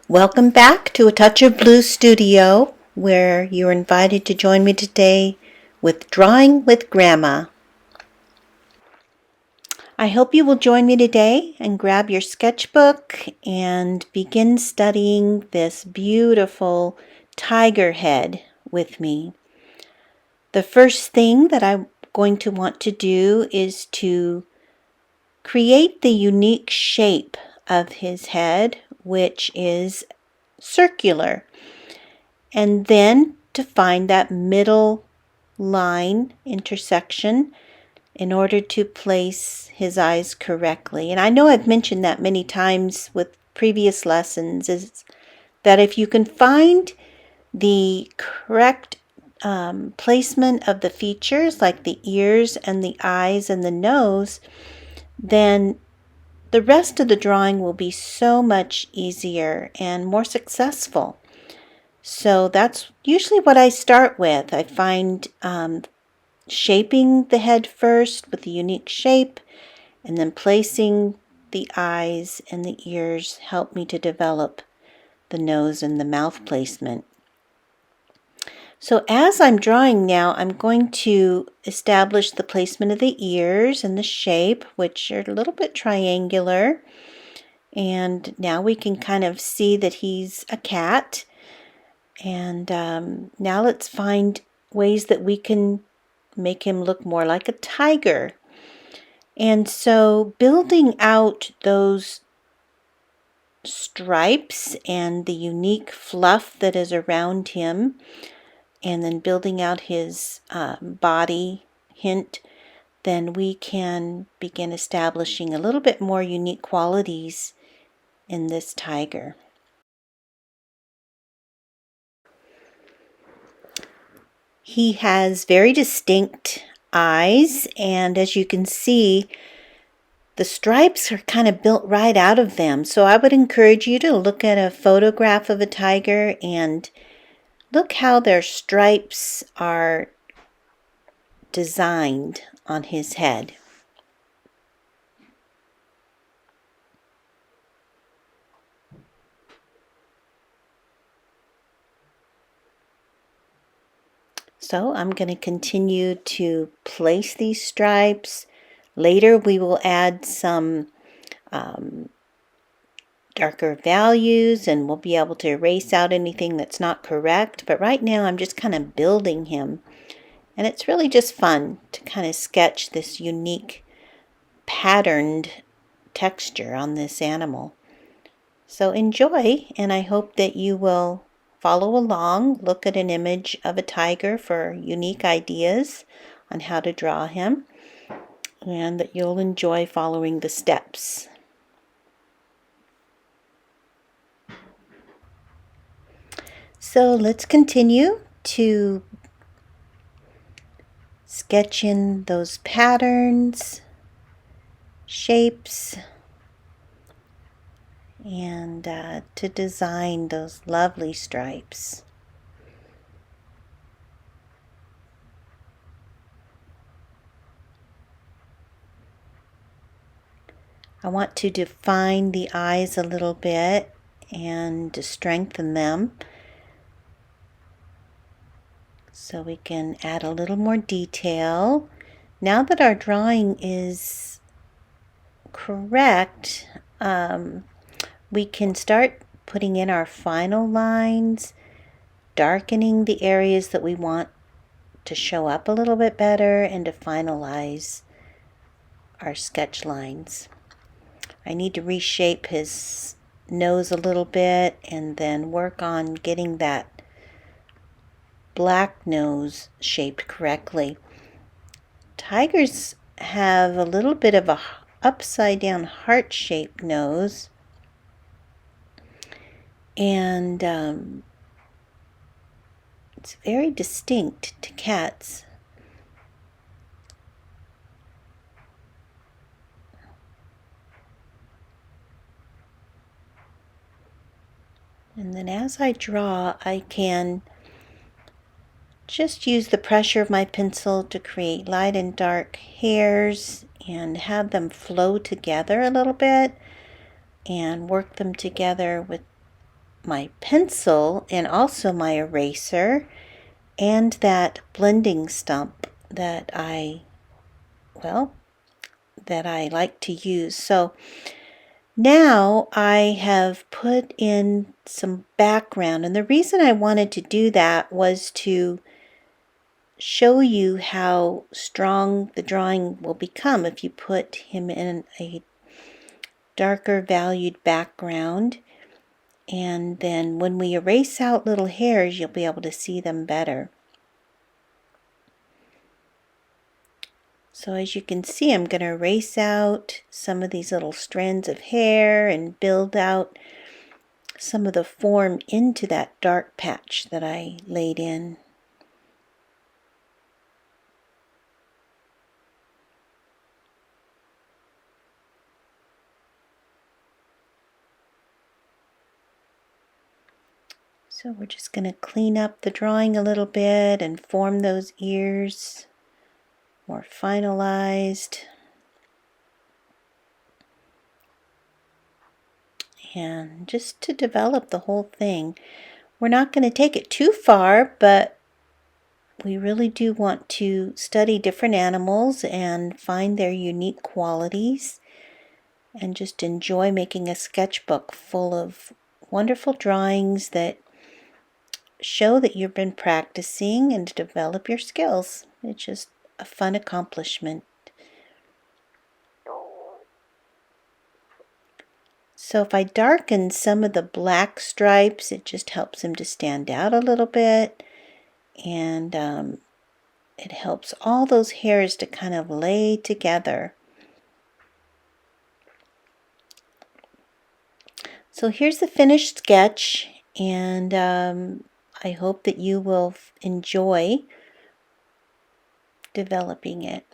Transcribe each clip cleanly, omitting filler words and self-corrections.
Welcome back to A Touch of Blue Studio, where you're invited to join me today with Drawing with Grandma. I hope you will join me today and grab your sketchbook and begin studying this beautiful tiger head with me. The first thing that I'm going to want to do is to create the unique shape of his head, which is circular. And then to find that middle line intersection in order to place his eyes correctly. And I know I've mentioned that many times with previous lessons, is that if you can find the correct placement of the features, like the ears and the eyes and the nose, then the rest of the drawing will be so much easier and more successful. So that's usually what I start with. I find shaping the head first with a unique shape, and then placing the eyes and the ears help me to develop the nose and the mouth placement. So as I'm drawing now, I'm going to establish the placement of the ears and the shape, which are a little bit triangular. And now we can kind of see that he's a cat. And now let's find ways that we can make him look more like a tiger. And so building out those stripes and the unique fluff that is around him, and then building out his body hint, then we can begin establishing a little bit more unique qualities in this tiger. He has very distinct eyes, and as you can see, the stripes are kind of built right out of them. So I would encourage you to look at a photograph of a tiger and look how their stripes are designed on his head. So I'm going to continue to place these stripes. Later we will add some darker values, and we'll be able to erase out anything that's not correct. But right now I'm just kind of building him. And it's really just fun to kind of sketch this unique patterned texture on this animal. So enjoy, and I hope that you will follow along, look at an image of a tiger for unique ideas on how to draw him, and that you'll enjoy following the steps. So let's continue to sketch in those patterns, shapes, and to design those lovely stripes. I want to define the eyes a little bit and to strengthen them, so we can add a little more detail. Now that our drawing is correct, we can start putting in our final lines, darkening the areas that we want to show up a little bit better, and to finalize our sketch lines. I need to reshape his nose a little bit and then work on getting that black nose shaped correctly. Tigers have a little bit of a upside down heart-shaped nose, and it's very distinct to cats. And then as I draw, I can just use the pressure of my pencil to create light and dark hairs and have them flow together a little bit, and work them together with my pencil and also my eraser and that blending stump that I like to use. So now I have put in some background, and the reason I wanted to do that was to show you how strong the drawing will become if you put him in a darker valued background, and then when we erase out little hairs you'll be able to see them better. So as you can see, I'm going to erase out some of these little strands of hair and build out some of the form into that dark patch that I laid in. So we're just going to clean up the drawing a little bit and form those ears more finalized. And just to develop the whole thing. We're not going to take it too far, but we really do want to study different animals and find their unique qualities and just enjoy making a sketchbook full of wonderful drawings that show that you've been practicing and to develop your skills. It's just a fun accomplishment. So if I darken some of the black stripes, it just helps them to stand out a little bit, and it helps all those hairs to kind of lay together. So here's the finished sketch, and I hope that you will enjoy developing it.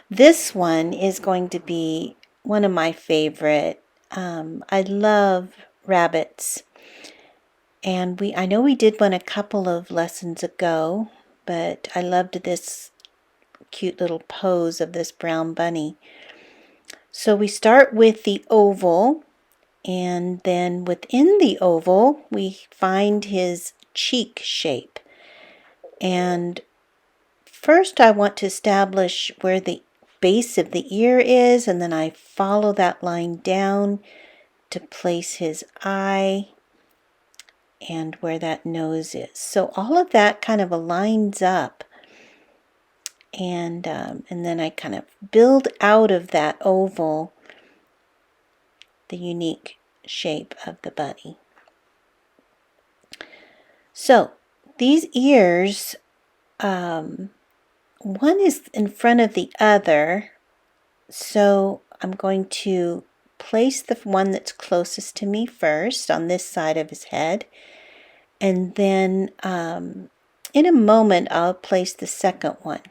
This one is going to be one of my favorite. I love rabbits, and I know we did one a couple of lessons ago, but I loved this cute little pose of this brown bunny. So we start with the oval, and then within the oval we find his cheek shape. And first I want to establish where the base of the ear is, and then I follow that line down to place his eye and where that nose is. So all of that kind of aligns up, and then I kind of build out of that oval the unique shape of the bunny. So these ears, one is in front of the other, so I'm going to place the one that's closest to me first on this side of his head, and then in a moment I'll place the second one.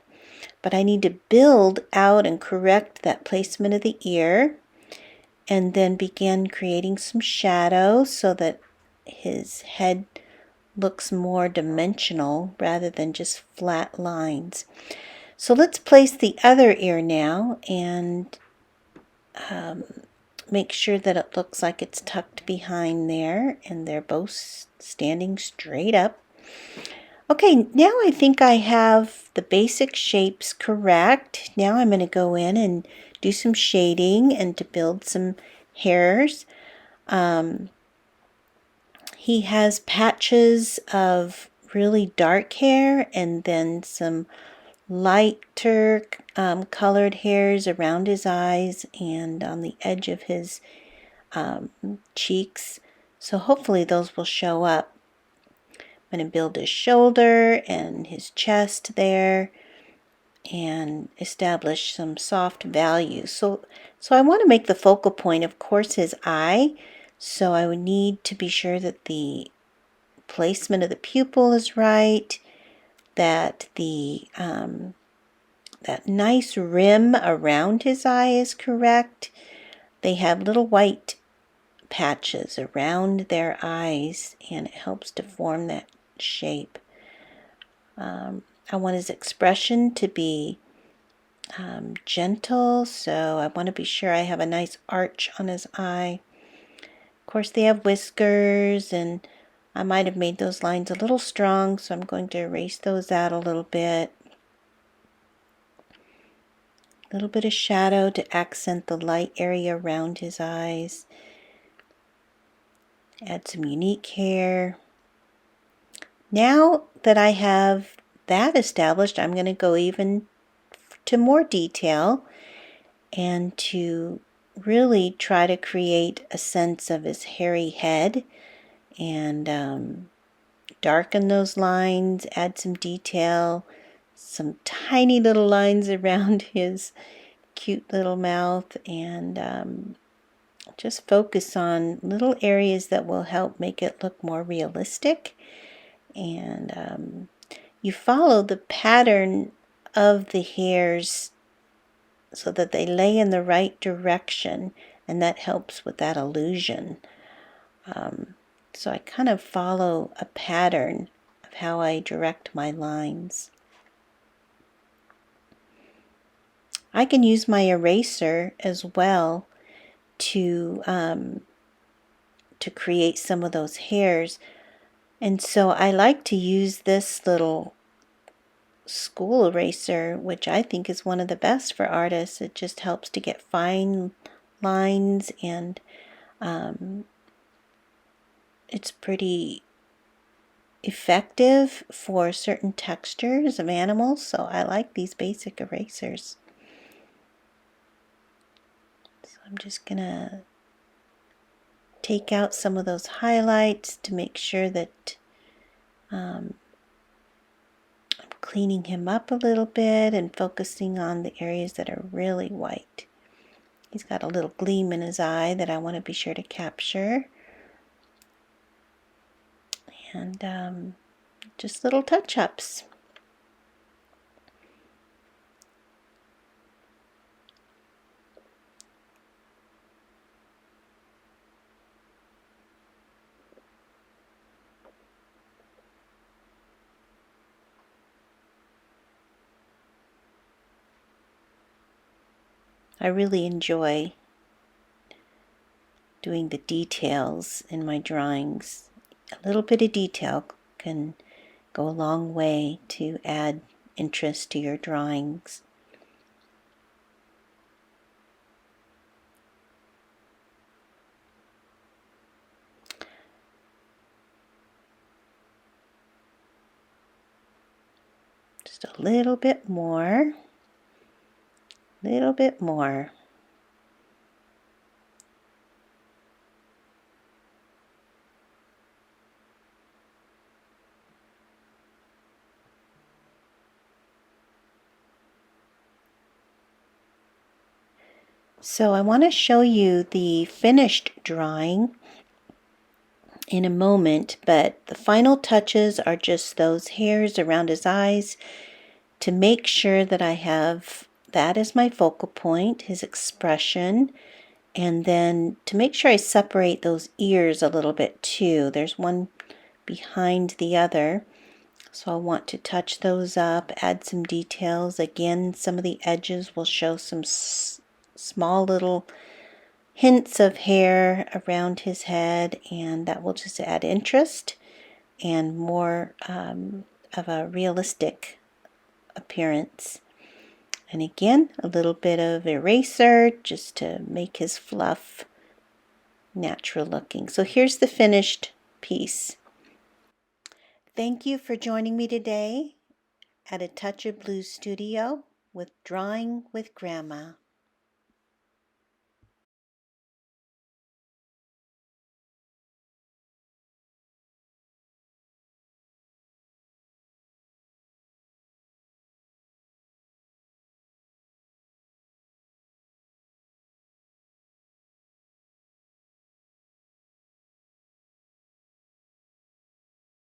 But I need to build out and correct that placement of the ear, and then begin creating some shadow so that his head looks more dimensional rather than just flat lines. So let's place the other ear now and make sure that it looks like it's tucked behind there and they're both standing straight up. Okay, now I think I have the basic shapes correct. Now I'm going to go in and do some shading and to build some hairs. He has patches of really dark hair and then some lighter colored hairs around his eyes and on the edge of his cheeks. So hopefully those will show up. I'm going to build his shoulder and his chest there and establish some soft values. So I want to make the focal point, of course, his eye. So I would need to be sure that the placement of the pupil is right, that the that nice rim around his eye is correct. They have little white patches around their eyes, and it helps to form that shape. I want his expression to be gentle, so I want to be sure I have a nice arch on his eye. Of course, they have whiskers, and I might have made those lines a little strong, so I'm going to erase those out a little bit. A little bit of shadow to accent the light area around his eyes. Add some unique hair. Now that I have that established, I'm going to go even to more detail and to really try to create a sense of his hairy head and darken those lines, add some detail, some tiny little lines around his cute little mouth, and just focus on little areas that will help make it look more realistic. And you follow the pattern of the hairs so that they lay in the right direction, and that helps with that illusion. So I kind of follow a pattern of how I direct my lines. I can use my eraser as well to create some of those hairs. And so I like to use this little school eraser, which I think is one of the best for artists. It just helps to get fine lines, and it's pretty effective for certain textures of animals, so I like these basic erasers. So I'm just gonna take out some of those highlights to make sure that I'm cleaning him up a little bit and focusing on the areas that are really white. He's got a little gleam in his eye that I want to be sure to capture. And just little touch-ups. I really enjoy doing the details in my drawings. A little bit of detail can go a long way to add interest to your drawings. Just a little bit more. Little bit more. So I want to show you the finished drawing in a moment, but the final touches are just those hairs around his eyes to make sure that I have that as my focal point, his expression, and then to make sure I separate those ears a little bit too. There's one behind the other, so I want to touch those up, add some details. Again, some of the edges will show some small little hints of hair around his head, and that will just add interest and more of a realistic appearance. And again, a little bit of eraser just to make his fluff natural looking. So here's the finished piece. Thank you for joining me today at A Touch of Blue Studio with Drawing with Grandma.